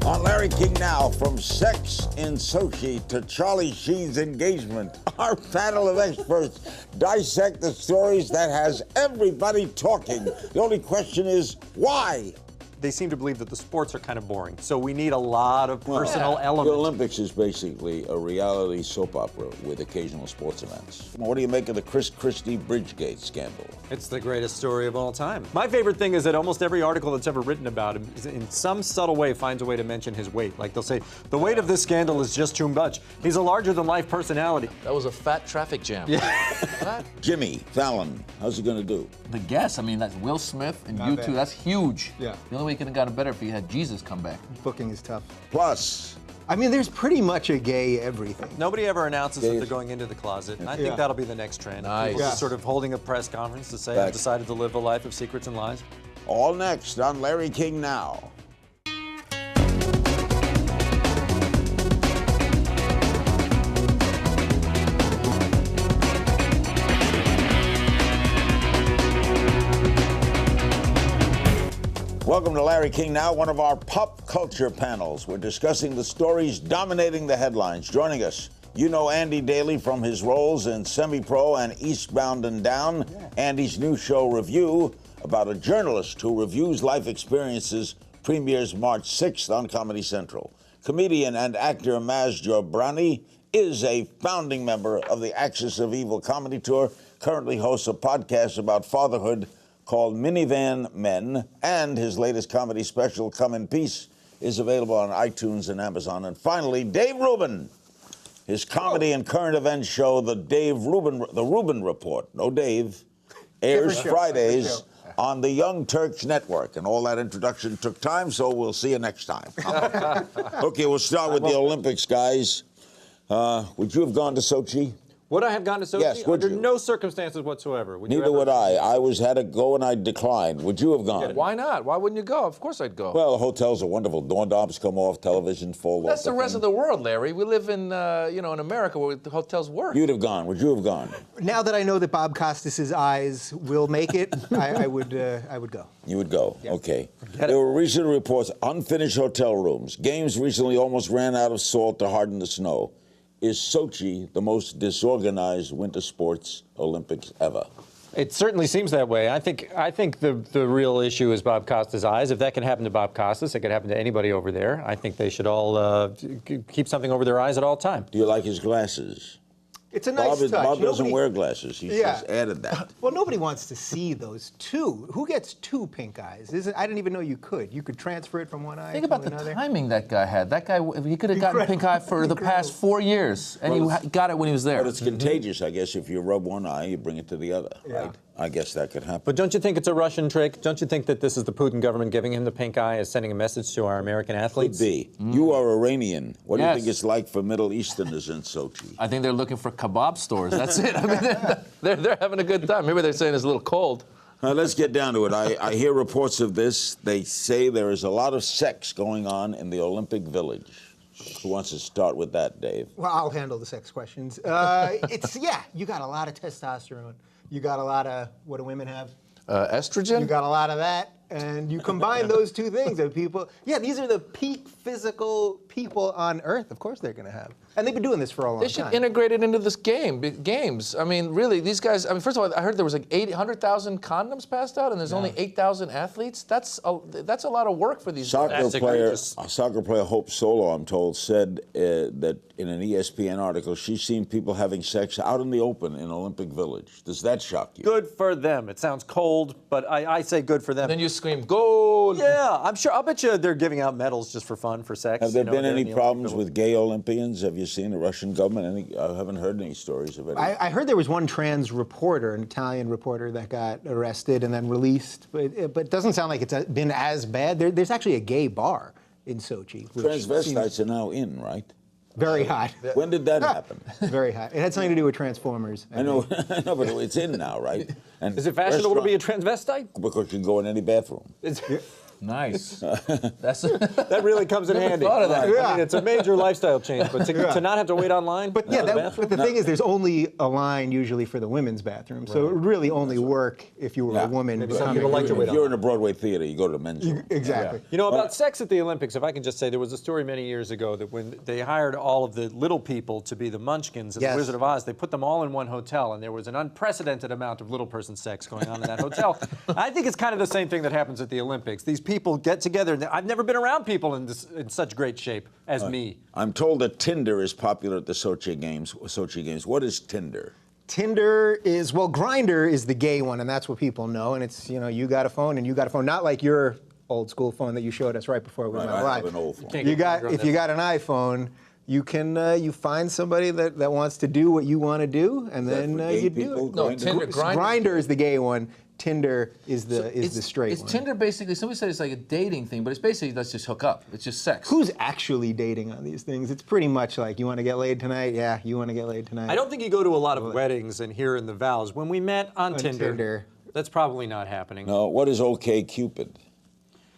On Larry King Now, from sex in Sochi to Charlie Sheen's engagement, our panel of experts dissect the stories that has everybody talking. The only question is, why? They seem to believe that the sports are kind of boring, so we need a lot of personal elements. The Olympics is basically a reality soap opera with occasional sports events. What do you make of the Chris Christie Bridgegate scandal? It's the greatest story of all time. My favorite thing is that almost every article that's ever written about him is in some subtle way finds a way to mention his weight. Like they'll say, the weight of this scandal is just too much. He's a larger-than-life personality. That was a fat traffic jam. Yeah. Jimmy Fallon, how's he going to do? The guess, I mean, that's Will Smith and you two. That's huge. Yeah. The only way he could have gotten better if he had Jesus come back. Booking is tough. Plus, I mean, there's pretty much a gay everything. Nobody ever announces that they're going into the closet. And I think that'll be the next trend. Nice. People just sort of holding a press conference to say, I've decided to live a life of secrets and lies. all next on Larry King Now. Welcome to Larry King Now, one of our pop culture panels. We're discussing the stories dominating the headlines. Joining us, you know Andy Daly from his roles in Semi-Pro and Eastbound and Down. Andy's new show, Review, about a journalist who reviews life experiences, premieres March 6th on Comedy Central. Comedian and actor Maz Jobrani is a founding member of the Axis of Evil comedy tour, currently hosts a podcast about fatherhood called Minivan Men, and his latest comedy special, Come in Peace, is available on iTunes and Amazon. And finally, Dave Rubin. His comedy and current events show, the Rubin Report, no Dave, airs Fridays on the Young Turks Network. And all that introduction took time, so we'll see you next time. Okay, we'll start with the Olympics, guys. Would you have gone to Sochi? Would I have gone to Sochi? Yes, would Under you? no circumstances whatsoever. Neither would I. I had to go and I declined. Would you have gone? Why not? Why wouldn't you go? Of course I'd go. Well, the hotels are wonderful. Doorknobs come off, television fall off. That's the rest of the world, Larry. We live in, in America where the hotels work. You'd have gone. Would you have gone? Now that I know that Bob Costas's eyes will make it, I would go. You would go. Yeah. Okay. There were recent reports, unfinished hotel rooms. Games recently almost ran out of salt to harden the snow. Is Sochi the most disorganized winter sports Olympics ever? It certainly seems that way. I think the real issue is Bob Costas' eyes. If that can happen to Bob Costas, it could happen to anybody over there. I think they should all keep something over their eyes at all time. Do you like his glasses? It's a nice touch. Bob doesn't wear glasses. He just added that. Well, nobody wants to see those two. Who gets two pink eyes? I didn't even know you could. You could transfer it from one eye Think to about another. The timing that guy had. That guy, he could have gotten pink eye for the past 4 years, and he got it when he was there. But it's contagious, I guess. If you rub one eye, you bring it to the other, right? I guess that could happen. But don't you think it's a Russian trick? Don't you think that this is the Putin government giving him the pink eye as sending a message to our American athletes? Could be. You are Iranian. What do you think it's like for Middle Easterners in Sochi? I think they're looking for kebab stores. That's it. I mean, They're having a good time. Maybe they're saying it's a little cold. Let's get down to it. I hear reports of this. They say there is a lot of sex going on in the Olympic Village. Who wants to start with that, Dave? Well, I'll handle the sex questions. You got a lot of testosterone. You got a lot of, what do women have? Estrogen? You got a lot of that. And you combine those two things, and people, these are the peak physical people on Earth. Of course they're going to have. And they've been doing this for a long time. They should integrate it into this games. I mean, really, these guys, first of all, I heard there was like 800,000 condoms passed out, and there's only 8,000 athletes. That's a lot of work for these guys. Soccer player Hope Solo, I'm told, said that in an ESPN article, she's seen people having sex out in the open in Olympic Village. Does that shock you? Good for them. It sounds cold, but I say good for them. And then you scream, goal! Yeah, I'm sure. I'll bet you they're giving out medals just for fun, for sex. Have there been any problems with gay Olympians? Have you seen the Russian government? I haven't heard any stories of it. I heard there was one trans reporter, an Italian reporter, that got arrested and then released. But it doesn't sound like it's been as bad. There's actually a gay bar in Sochi. Transvestites are now in, right? Very hot. When did that happen? Very hot. It had something to do with Transformers. I know, but it's in now, right? And is it fashionable to be a transvestite? Because you can go in any bathroom. Nice. That really comes in Never handy. thought of that. I mean, it's a major lifestyle change, but to not have to wait online. But yeah, in the bathroom? but the thing is, there's only a line usually for the women's bathroom, so it would really only work if you were a woman. Maybe some people like to wait If you're in a Broadway theater, you go to the men's room. Exactly. You know, about sex at the Olympics, if I can just say, there was a story many years ago that when they hired all of the little people to be the Munchkins in Yes. The Wizard of Oz, they put them all in one hotel, and there was an unprecedented amount of little person sex going on in that hotel. I think it's kind of the same thing that happens at the Olympics. These people get together. I've never been around people in such great shape as me. I'm told that Tinder is popular at the Sochi Games. What is Tinder? Tinder is, well, Grindr is the gay one, and that's what people know. And it's, you got a phone and you got a phone, not like your old school phone that you showed us right before we went I live. have an old phone. If you got an iPhone, you can you find somebody that wants to do what you want to do, and then for gay you do people? it. No, Grindr? Tinder. Grindr is the gay one. Tinder is the straight Is one. Tinder basically, somebody said it's like a dating thing, but it's basically let's just hook up. It's just sex. Who's actually dating on these things? It's pretty much like, you want to get laid tonight? Yeah, you want to get laid tonight. I don't think you go to a lot of weddings and hear in the vows. When we met on Tinder, that's probably not happening. No, what is OK Cupid?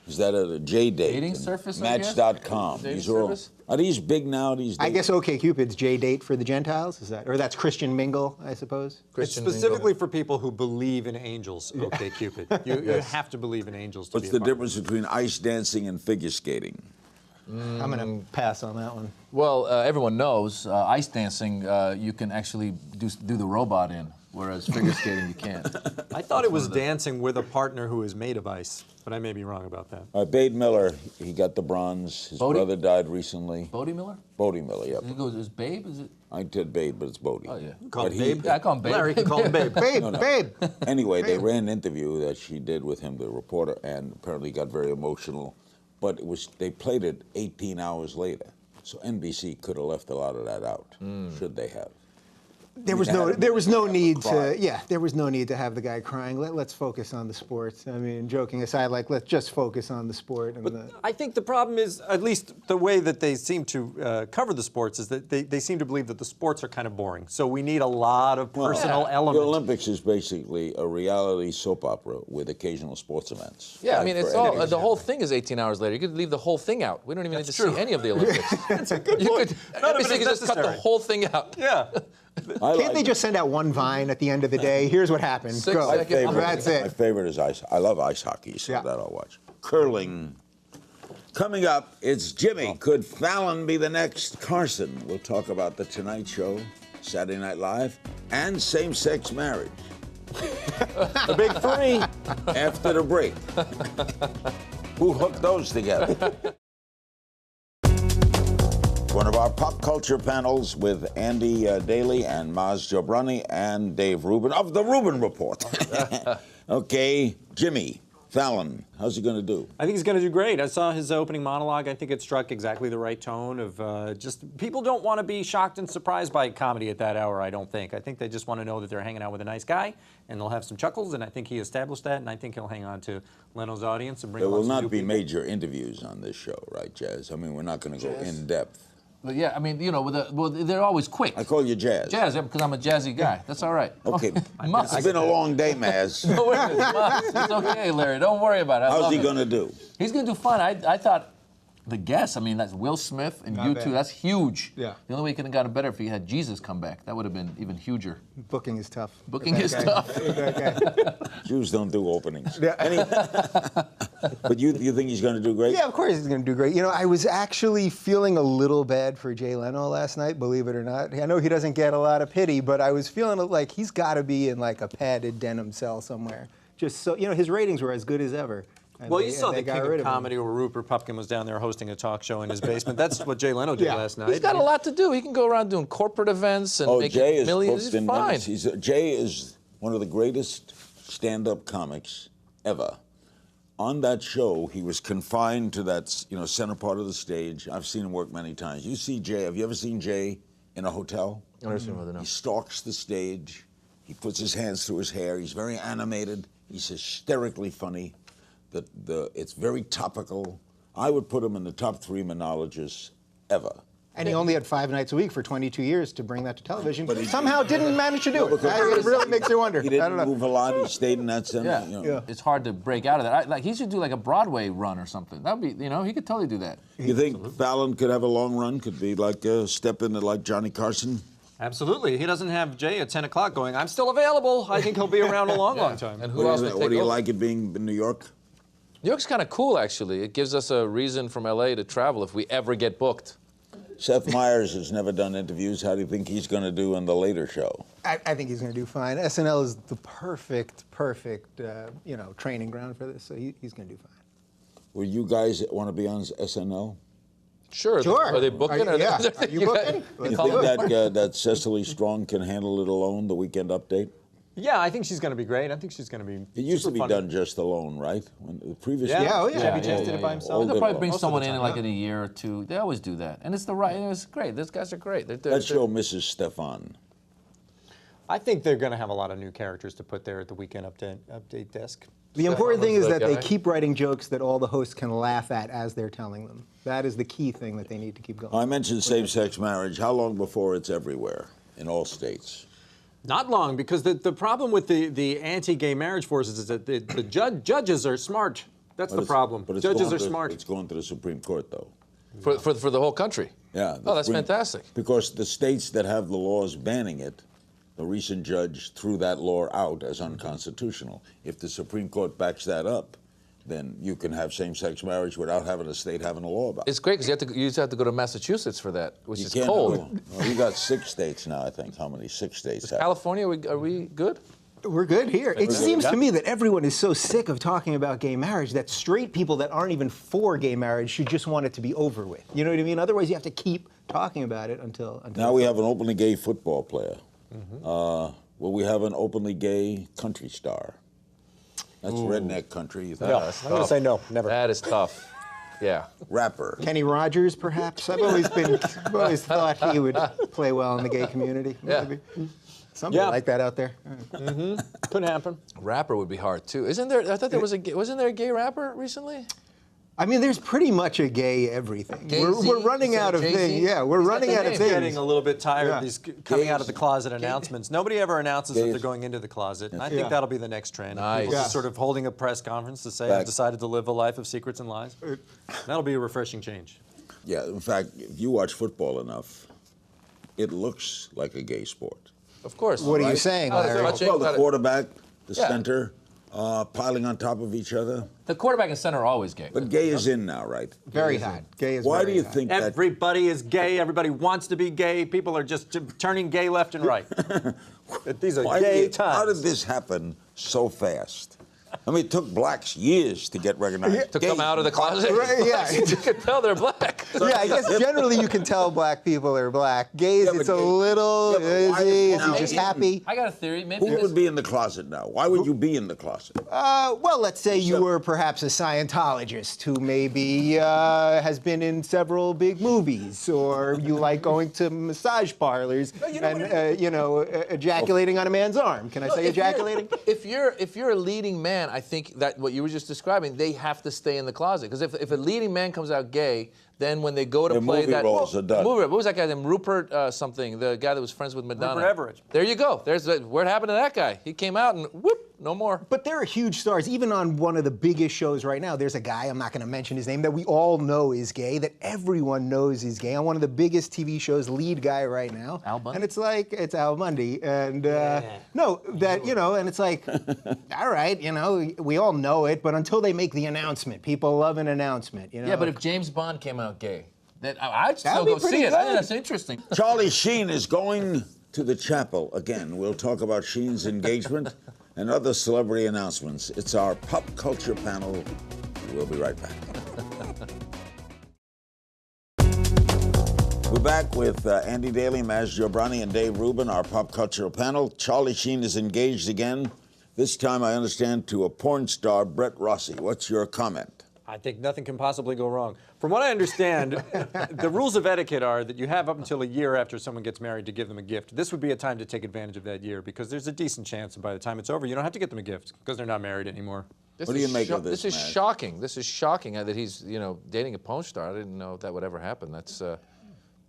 Is that a J-date? Dating surface, I guess? Match.com. Dating These are all, service? are these big now? These days? I guess OkCupid's J-date for the Gentiles, is that? Or that's Christian Mingle, I suppose? It's Christian specifically for people who believe in angels, OK Cupid. You have to believe in angels to What's be a the part. difference between ice dancing and figure skating? I'm going to pass on that one. Well, everyone knows ice dancing, you can actually do the robot in, whereas figure skating you can't. I thought it was dancing with a partner who is made of ice, but I may be wrong about that. Bade Miller, he got the bronze. His Bodie? brother died recently. Bodie Miller? Bodie Miller, yeah. He goes, is Babe? Is it? I did Bade, but it's Bodie. Oh, yeah. Call But him he- Babe? Yeah, I call him Babe. Larry can call him Babe. Babe. Anyway, they ran an interview that she did with him, the reporter, and apparently got very emotional. But they played it 18 hours later. So NBC could have left a lot of that out, should they have. There was no need to have the guy crying. Let's focus on the sports. I mean, joking aside, let's just focus on the sport. And I think the problem is, at least the way that they seem to cover the sports, is that they seem to believe that the sports are kind of boring. So we need a lot of personal The elements. Olympics is basically a reality soap opera with occasional sports events. Yeah, I mean, it's For all any- the whole thing is 18 hours later. You could leave the whole thing out. We don't even need to see any of the Olympics. That's a good point. None of it NBC is could just cut the necessary. whole thing out. Yeah. Can't they just send out one Vine at the end of the day? Here's what happened. 6 Go. seconds. That's My it. favorite is ice. I love ice hockey, so Yeah. that I'll watch. Curling. Coming up, it's Jimmy. Could Fallon be the next Carson? We'll talk about The Tonight Show, Saturday Night Live, and same-sex marriage. The big three. After the break. Who hooked those together? One of our pop culture panels with Andy Daly and Maz Jobrani and Dave Rubin of The Rubin Report. Okay, Jimmy Fallon, how's he going to do? I think he's going to do great. I saw his opening monologue. I think it struck exactly the right tone of just people don't want to be shocked and surprised by comedy at that hour, I don't think. I think they just want to know that they're hanging out with a nice guy and they'll have some chuckles, and I think he established that, and I think he'll hang on to Leno's audience and bring There will lots of not new be people. major interviews on this show, right, Jazz? I mean, we're not going to go in depth. But yeah, I mean, they're always quick. I call you Jazz. Jazz, yeah, because I'm a jazzy guy. That's all right. Okay. Must. It's been a long day, Maz. No worries, Must. It's okay, Larry. Don't worry about it. I How's love he it. going to do? He's going to do fine. I thought the guest, I mean, that's Will Smith and you bad. two. That's huge. Yeah. The only way he could have gotten better if he had Jesus come back. That would have been even huger. Booking is tough. Booking is Okay. tough. Okay. Jews don't do openings. Yeah. Anyway, but you think he's going to do great? Yeah, of course he's going to do great. I was actually feeling a little bad for Jay Leno last night, believe it or not. I know he doesn't get a lot of pity, but I was feeling like he's got to be in a padded denim cell somewhere. Just so, his ratings were as good as ever. And Well, they- you saw and the they got King rid of him. Comedy where Rupert Pupkin was down there hosting a talk show in his basement. That's what Jay Leno did Yeah. last night. He's got a lot to do. He can go around doing corporate events and Oh, making Jay is millions. booked He's in fine. minutes. Jay is one of the greatest stand-up comics ever. On that show, he was confined to that center part of the stage. I've seen him work many times. You see Jay? Have you ever seen Jay in a hotel? I understand whether He stalks the stage. He puts his hands through his hair. He's very animated. He's hysterically funny. It's very topical. I would put him in the top 3 monologists ever. And he only had 5 nights a week for 22 years to bring that to television, but he somehow didn't manage to do it. It really makes you wonder. He I don't didn't know. move a lot. He stayed in that center. Yeah. You know. It's hard to break out of that. Like he should do like a Broadway run or something. That would be, he could totally do that. You think Fallon could have a long run? Could be like step into like Johnny Carson? Absolutely. He doesn't have Jay at 10 o'clock going, I'm still available. I think he'll be around a long time. And who else would What take do you over? like it being in New York? New York's kind of cool, actually. It gives us a reason from LA to travel if we ever get booked. Seth Meyers has never done interviews. How do you think he's going to do in the later show? I think he's going to do fine. SNL is the perfect, training ground for this, so he's going to do fine. Will you guys want to be on SNL? Sure. Sure. Are they booking? Are you booking? You think that Cecily Strong can handle it alone, the Weekend Update? Yeah, I think she's going to be great. I think she's going to be It used to super be funny. done just alone, right? When the previous Yeah, yeah. Chevy Chase did it by himself. All They'll good probably ones. bring Most of someone the in time, like in a year or two. They always do that, and it's the right. It's great. Those guys are great. That show, Mrs. Stefan. I think they're going to have a lot of new characters to put there at the Weekend Update desk. The important thing is that they guy. keep writing jokes that all the hosts can laugh at as they're telling them. That is the key thing that they need to keep going. I mentioned same-sex marriage. How long before it's everywhere in all states? Not long, because the problem with the anti-gay marriage forces is that the judges are smart. That's the problem. But it's Judges going are to- smart. It's going to the Supreme Court, though. For the whole country. Yeah. Oh, that's fantastic. Because the states that have the laws banning it, the recent judge threw that law out as unconstitutional. If the Supreme Court backs that up, then you can have same-sex marriage without having a state having a law about it. It's great because you just have to go to Massachusetts for that, which is can't cold. go. Well, we got 6 states now, I think. How many? 6 states have. California, are we good? We're good here. It seems to me that everyone is so sick of talking about gay marriage that straight people that aren't even for gay marriage should just want it to be over with. You know what I mean? Otherwise, you have to keep talking about it until Now we have an openly gay football player. Will we have an openly gay country star? That's redneck country. You think? No, I'm going to say no, never. That is tough. Yeah. Rapper. Kenny Rogers, perhaps. I've always thought he would play well in the gay community. Yeah. Maybe. Somebody like that out there. Couldn't happen. Rapper would be hard too. Isn't there? I thought there was wasn't there a gay rapper recently? I mean, there's pretty much a gay everything. Gay-Z? We're running Instead out of of Jay-Z? things. Yeah, we're running out of I'm things. getting a little bit tired Yeah. of these coming out of the closet announcements. Nobody ever announces that they're going into the closet, and I think that'll be the next trend. Nice. People just Yeah. sort of holding a press conference to say, I've decided to live a life of secrets and lies. That'll be a refreshing change. Yeah, in fact, if you watch football enough, it looks like a gay sport. Of course. What are you saying, Larry? Well, the quarterback, the Yeah. center, piling on top of each other. The quarterback and center are always gay. But gay is in now, right? Very hot. Gay is Why do very you hot. think that? Everybody is gay. Everybody wants to be gay. People are just turning gay left and right. These are gay times. How did this happen so fast? I mean, it took blacks years to get recognized. To come out of the closet? Right, yeah. You can tell they're black. Yeah, I guess generally you can tell black people are black. Gays, Yeah, but it's a gay- little, Yeah, but why is now? he just happy? I got a theory. Maybe Who would be in the closet now? Why would you be in the closet? Well, let's say you were perhaps a Scientologist who maybe has been in several big movies, or you like going to massage parlors and ejaculating on a man's arm. Can I say ejaculating? If you're a leading man, I think that what you were just describing, they have to stay in the closet. Because if a leading man comes out gay, then when they go to Their play movie that roles are done. what was that guy named Rupert something? The guy that was friends with Madonna. Rupert Everett. There you go. There's what happened to that guy? He came out and whoop, no more. But there are huge stars. Even on one of the biggest shows right now, there's a guy, I'm not going to mention his name, that we all know is gay, that everyone knows is gay. On one of the biggest TV shows, lead guy right now. Al Bundy? And it's like, it's Al Bundy. And and it's like, all right, we all know it, but until they make the announcement, people love an announcement. Yeah, but if James Bond came out gay, then I'd still be go see pretty it. I think good. that's interesting. Charlie Sheen is going to the chapel again. We'll talk about Sheen's engagement and other celebrity announcements. It's our pop culture panel. We'll be right back. We're back with Andy Daly, Maz Jobrani, and Dave Rubin, our pop cultural panel. Charlie Sheen is engaged again. This time, I understand, to a porn star, Brett Rossi. What's your comment? I think nothing can possibly go wrong. From what I understand, the rules of etiquette are that you have up until a year after someone gets married to give them a gift. This would be a time to take advantage of that year because there's a decent chance that by the time it's over, you don't have to get them a gift because they're not married anymore. What do you make of this, This is Matt? shocking. This is shocking that he's, dating a porn star. I didn't know that would ever happen. This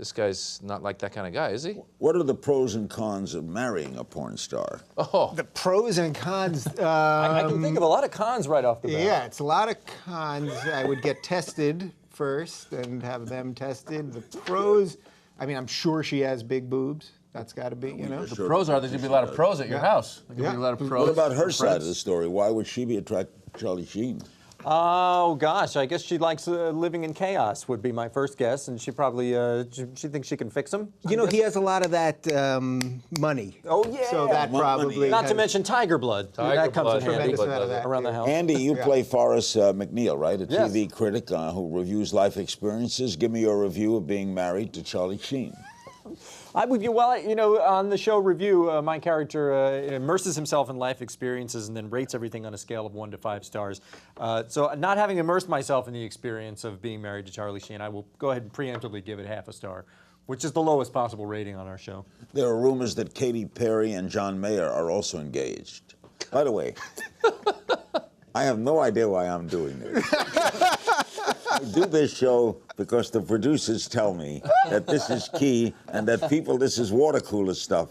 This guy's not like that kind of guy, is he? What are the pros and cons of marrying a porn star? Oh, The pros and cons. I can think of a lot of cons right off the bat. Yeah, it's a lot of cons. I would get tested first and have them tested. The pros, I mean, I'm sure she has big boobs. That's got to be, you know. The pros are there's gonna be a lot of pros at your house. There's gonna be a lot of pros. What about her friends. side of the story? Why would she be attracted to Charlie Sheen? Oh gosh, I guess she likes living in chaos. Would be my first guess, and she probably she thinks she can fix him. You know, he has a lot of that money. Oh yeah. So that probably. Not to has mention tiger blood. Tiger that comes blood. in handy tremendous amount of that. around the house. Andy, you play Forrest McNeil, right? A Yes. TV critic who reviews life experiences. Give me your review of being married to Charlie Sheen. I would, well, you know, on the show review, my character immerses himself in life experiences and then rates everything on a scale of 1 to 5 stars. So not having immersed myself in the experience of being married to Charlie Sheen, I will go ahead and preemptively give it half a star, which is the lowest possible rating on our show. There are rumors that Katy Perry and John Mayer are also engaged. By the way, I have no idea why I'm doing this. I do this show because the producers tell me that this is key and that this is water cooler stuff.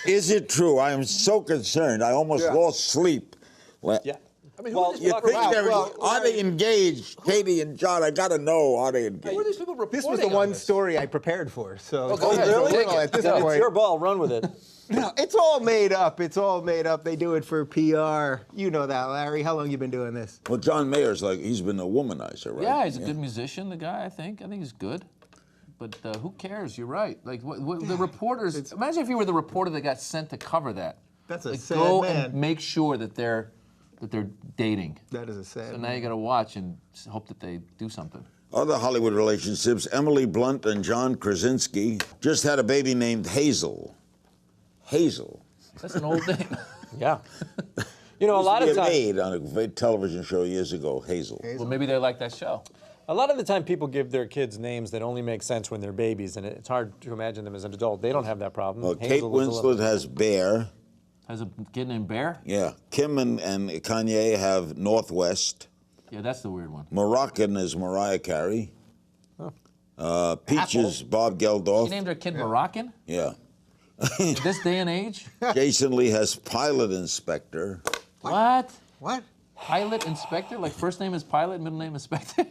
Is it true? I am so concerned. I almost lost sleep. Well, Yeah. I mean, Well, who you are these think people are they engaged? Katie and John, I gotta know, are they engaged? Who are these people reporting This was the on one this? story I prepared for. So go ahead. it's a Really? little at this It's point. your ball. Run with it. No, it's all made up. It's all made up. They do it for PR. You know that, Larry. How long you been doing this? Well, John Mayer's he's been a womanizer, right? Yeah, he's a good musician, the guy, I think. I think he's good. But who cares? You're right. Like, what the reporters, imagine if you were the reporter that got sent to cover that. That's a Like, sad go man. and make sure that they're dating. That is a sad. So now you got to watch and hope that they do something. Other Hollywood relationships, Emily Blunt and John Krasinski just had a baby named Hazel. Hazel. That's an old name. Yeah. You know, a lot of Used to be times. made on a television show years ago, Hazel. Well, maybe they like that show. A lot of the time, people give their kids names that only make sense when they're babies, and it's hard to imagine them as an adult. They don't have that problem. Well, Kate Hazel is a little- Winslet has Bear. Has a kid named Bear? Yeah. Kim and Kanye have Northwest. Yeah, that's the weird one. Moroccan is Mariah Carey. Peach is Bob Geldof. She named her kid Moroccan? Yeah. In this day and age? Jason Lee has Pilot Inspector. What? What? Pilot Inspector? Like first name is Pilot, middle name Inspector?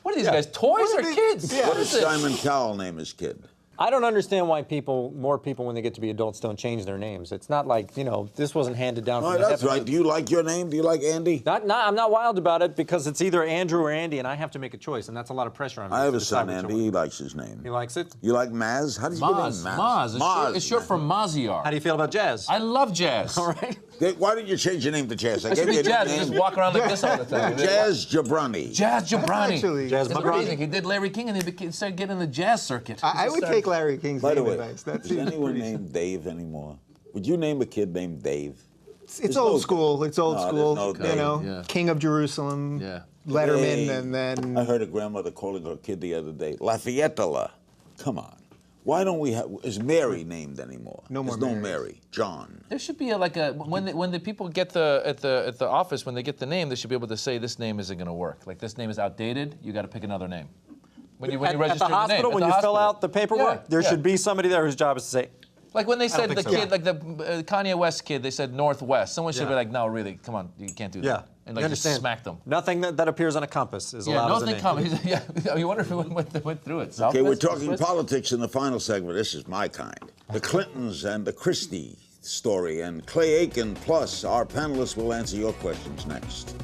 What are these guys, toys or kids? What What does is this? Simon Cowell name his kid? I don't understand why more people, when they get to be adults, don't change their names. It's not like, you know, this wasn't handed down Oh, from the that's heavens. right. Do you like your name? Do you like Andy? I'm not wild about it because it's either Andrew or Andy, and I have to make a choice, and that's a lot of pressure on me. I have to a son, decide which Andy. one. He likes his name. He likes it? You like Maz? How does your name Maz. Maz? Maz. It's short for Maziar. How do you feel about jazz? I love jazz. All right. Why didn't you change your name to Jazz? I should be jazz and just walk around like this all the time. Jazz Jobrani. Jazz Jobrani. Actually- Jazz It's Jobrani. amazing. He did Larry King and he started getting in the jazz circuit. I would take Larry King's By the name way, advice. That is seems anyone pretty- named Dave anymore? Would you name a kid named Dave? It's old school. It's old No, school. there's no You know, Dave. Yeah. King of Jerusalem. Yeah. Letterman, Dave. and then I heard a grandmother calling her kid the other day, Lafayette-la. Come on. Why don't we have, is Mary named anymore? No more There's no Marys. Mary. John. There should be when the people get at the office, when they get the name, they should be able to say this name isn't going to work. Like this name is outdated. You got to pick another name. When you At register the hospital, when you fill out the paperwork, there should be somebody there whose job is to say, Like when they said think the so. kid, like the Kanye West kid, they said Northwest. Someone should be like, no, really, come on, you can't do yeah. that. And like you just understand? smack them. Nothing that appears on a compass is Yeah, allowed as a nothing name. comes. Yeah, you wonder if we went through it. Okay, we're Southwest, talking East-West? politics in the final segment. This is my kind. The Clintons and the Christie story. And Clay Aiken, plus our panelists will answer your questions next.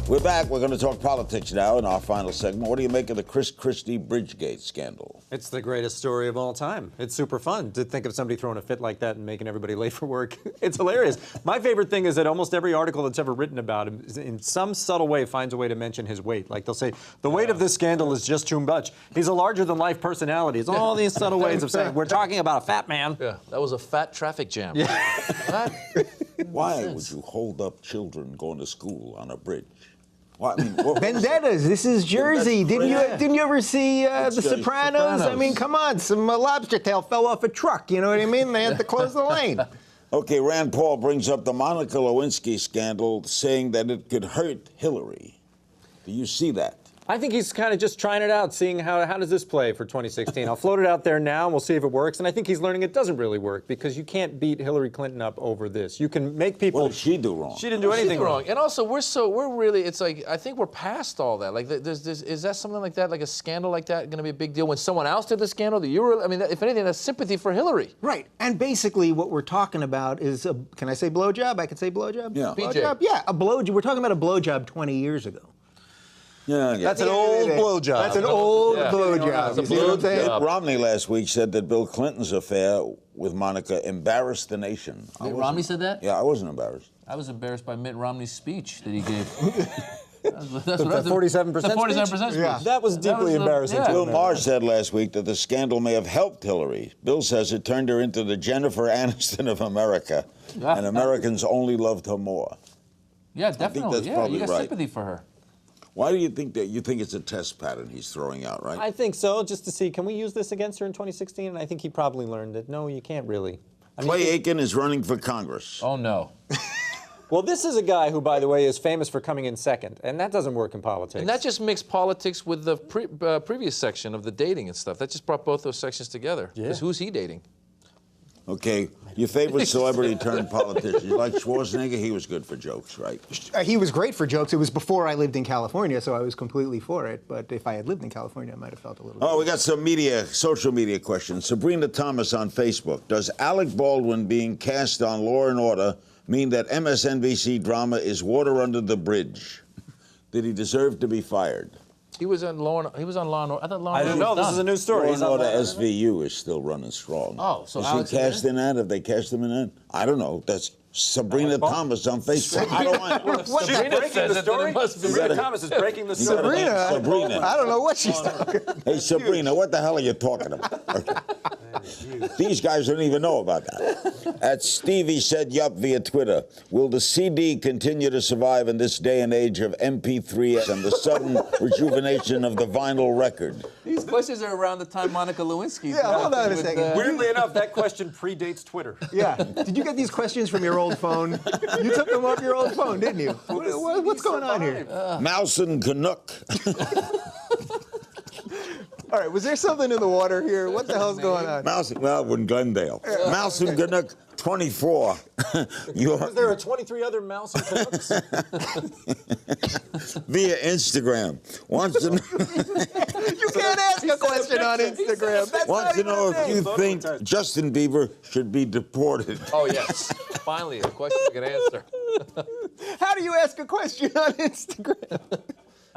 We're back. We're going to talk politics now in our final segment. What do you make of the Chris Christie Bridgegate scandal? It's the greatest story of all time. It's super fun to think of somebody throwing a fit like that and making everybody late for work. It's hilarious. My favorite thing is that almost every article that's ever written about him in some subtle way finds a way to mention his weight. Like they'll say, the weight of this scandal is just too much. He's a larger-than-life personality. It's all these subtle ways of saying, we're talking about a fat man. Yeah, that was a fat traffic jam. Yeah. What? Why would you hold up children going to school on a bridge? Well, I mean, what- Vendettas. This is Jersey. That's Didn't you ever see The Sopranos. Sopranos? I mean, come on. Some lobster tail fell off a truck. You know what I mean? They had to close the lane. Okay, Rand Paul brings up the Monica Lewinsky scandal, saying that it could hurt Hillary. Do you see that? I think he's kind of just trying it out, seeing how does this play for 2016. I'll float it out there now, and we'll see if it works. And I think he's learning it doesn't really work because you can't beat Hillary Clinton up over this. You can make people. What did she do wrong? She didn't do anything wrong. And also, we're really. It's like I think we're past all that. Like, is that something like that, like a scandal like that, going to be a big deal when someone else did the scandal? That you were. I mean, if anything, that's sympathy for Hillary. Right. And basically what we're talking about is, can I say blowjob? I could say blowjob? Yeah. Blowjob? Yeah, a blowjob. We're talking about a blowjob 20 years ago. Yeah, That's an old blowjob. That's an old blowjob. You see what I'm saying? Mitt Romney last week said that Bill Clinton's affair with Monica embarrassed the nation. Mitt Romney said that? Yeah, I wasn't embarrassed. I was embarrassed by Mitt Romney's speech that he gave. The 47% The 47% speech. Yeah. That was deeply embarrassing. yeah. to Bill him. Maher said last week that the scandal may have helped Hillary. Bill says it turned her into the Jennifer Aniston of America, and Americans only loved her more. Yeah, definitely. that's Yeah, probably you got right. sympathy for her. Why do you think that? You think it's a test pattern he's throwing out, right? I think so, just to see, can we use this against her in 2016? And I think he probably learned that, no, you can't really. I mean, Clay Aiken is running for Congress. Oh no. well, this is a guy who, by the way, is famous for coming in second, and that doesn't work in politics. And that just mixed politics with the previous section of the dating and stuff. That just brought both those sections together. Because who's he dating? Okay, your favorite celebrity turned politician. You like Schwarzenegger? He was good for jokes, right? He was great for jokes. It was before I lived in California, so I was completely for it. But if I had lived in California, I might have felt a little Oh, we got some social media questions. Sabrina Thomas on Facebook. Does Alec Baldwin being cast on Law & Order mean that MSNBC drama is water under the bridge? Did he deserve to be fired? He was on Law and Order. I thought Law I and don't Order know. was This is a done. new story. Law He's & on Order Law & Order. SVU is still running strong. Oh, so is Alex he is cast in that? Have they cast him in that? I don't know. That's Sabrina Thomas on Facebook. I don't want. She's Sabrina breaking says the it, then story. it must be. Sabrina Thomas is breaking the You story. gotta- Sabrina. I don't know what she's talking about. Hey, Sabrina, what the hell are you talking about? Okay. These guys don't even know about that. At Stevie Said Yup via Twitter, will the CD continue to survive in this day and age of MP3 and the sudden rejuvenation of the vinyl record? These questions are around the time Monica Lewinsky. Yeah, hold on a second. Weirdly enough, that question predates Twitter. Yeah. Did you get these questions from your old phone? You took them off your old phone, didn't you? What's going on here? Mouse and Canuck. All right, was there something in the water here? What the hell's going on? Mouse, well, in Glendale. Mouse and Canuck 24. Was there 23 other mouse and Canucks? Via Instagram. Wants to know, You can't ask a question on Instagram. That's wants to know if you think Justin Bieber should be deported. Oh yes, finally a question we can answer. How do you ask a question on Instagram?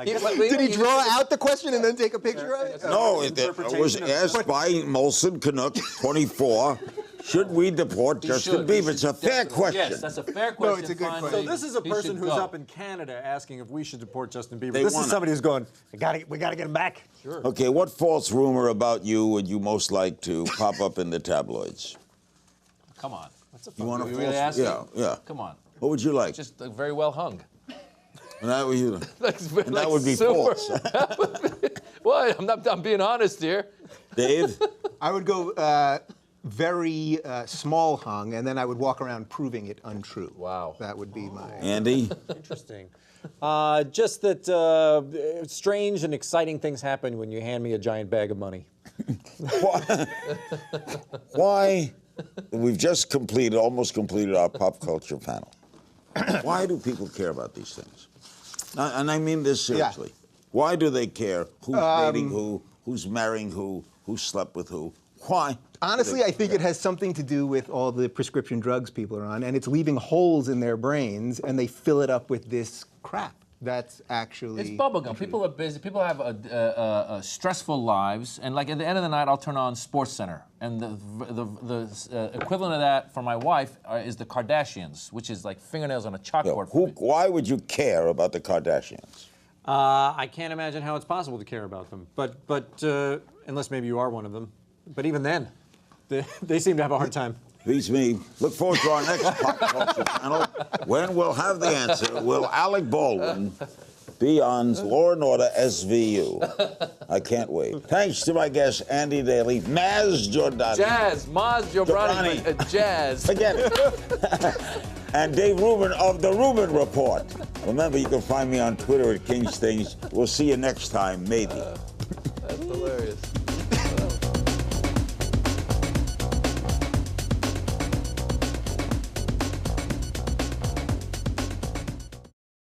Did he draw out the question and then take a picture of it? No, it was asked by Molson Canuck 24. Should we deport Justin Bieber? It's a fair question. Yes, that's a fair question. it's a good Finally, question. So this is a he person should who's go. up in Canada asking if we should deport Justin Bieber. They This wanna- is somebody who's going, we gotta get him back. Sure. Okay, what false rumor about you would you most like to pop up in the tabloids? Come on. You want You a really false? asking? Yeah. Come on. What would you like? Just very well hung. And that would, you, and that would be super. false. What? I'm being honest here. Dave? I would go very small hung, and then I would walk around proving it untrue. Wow. That would be my... Andy? Interesting. Just that strange and exciting things happen when you hand me a giant bag of money. Why? We've just almost completed our pop culture panel. Why do people care about these things? And I mean this seriously. Why do they care who's dating who, who's marrying who slept with who? Why? Honestly, I think it has something to do with all the prescription drugs people are on, and it's leaving holes in their brains, and they fill it up with this crap. That's actually... It's bubblegum. People are busy. People have stressful lives, and like at the end of the night, I'll turn on Sports Center, and the equivalent of that for my wife is the Kardashians, which is like fingernails on a chalkboard. for me. Why would you care about the Kardashians? I can't imagine how it's possible to care about them, but unless maybe you are one of them. But even then, they seem to have a hard time. Beats me. Look forward to our next pop culture panel when we'll have the answer. Will Alec Baldwin be on Law & Order SVU? I can't wait. Thanks to my guest, Andy Daly, Maz Jobrani. Jazz, Maz Jobrani, jazz. Forget it. And Dave Rubin of The Rubin Report. Remember, you can find me on Twitter at King's Things. We'll see you next time, maybe. That's hilarious.